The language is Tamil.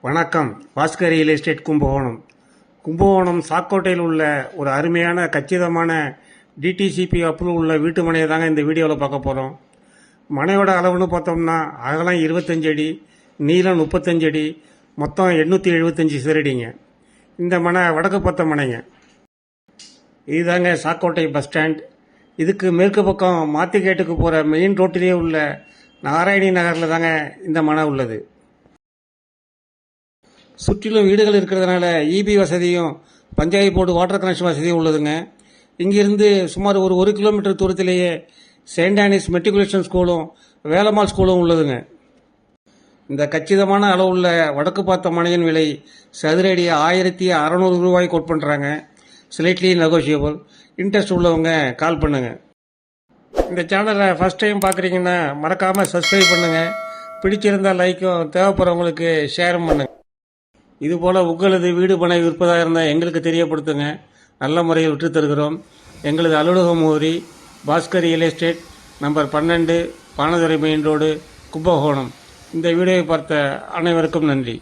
வணக்கம். பாஸ்கர் ரியல் எஸ்டேட் கும்பகோணம் சாக்கோட்டையில் உள்ள ஒரு அருமையான கச்சிதமான டிடிசிபி அப்ரூவ் உள்ள வீட்டு மனையை தாங்க இந்த வீடியோவில் பார்க்க போகிறோம். மனையோட அளவுன்னு பார்த்தோம்னா அகலம் 25 அடி, நீளம் 35 அடி, மொத்தம் 875 சதுரடிங்க. இந்த மனை வடக்கு பார்த்த மனைங்க. இதுதாங்க சாக்கோட்டை பஸ் ஸ்டாண்ட். இதுக்கு மேற்கு பக்கம் மாத்திகேட்டுக்கு போகிற மெயின் ரோட்டிலே உள்ள நாராயணி நகரில் தாங்க இந்த மனை உள்ளது. சுற்றிலும் வீடுகள் இருக்கிறதுனால இபி வசதியும் பஞ்சாயத்து போர்டு வாட்டர் கனெக்ஷன் வசதியும் உள்ளதுங்க. இங்கிருந்து சுமார் ஒரு 1 கிலோமீட்டர் தூரத்திலேயே செயின்ட் ஆனிஸ் மெட்ரிகுலேஷன் ஸ்கூலும் வேலம்மாள் ஸ்கூலும் உள்ளதுங்க. இந்த கச்சிதமான அளவுள்ள வடக்கு பார்த்த மனையின் விலை சதுரடி 1600 ரூபாய் கோட் பண்ணுறாங்க. Slightly negotiable. இன்ட்ரெஸ்ட் உள்ளவங்க கால் பண்ணுங்க. இந்த சேனலை ஃபஸ்ட் டைம் பார்க்குறீங்கன்னா மறக்காமல் சப்ஸ்கிரைப் பண்ணுங்கள். பிடிச்சிருந்தால் லைக்கும், தேவைப்படுறவங்களுக்கு ஷேரும் பண்ணுங்கள். இதுபோல் உங்களது வீடு மனை விற்பதாக இருந்தால் எங்களுக்கு தெரியப்படுத்துங்க. நல்ல முறையில் விற்று தருகிறோம். எங்களது அலுவலக முகவரி Bhaskar real estate, number 12, Banadurai main road, Kumbakonam. இந்த வீடியோவை பார்த்த அனைவருக்கும் நன்றி.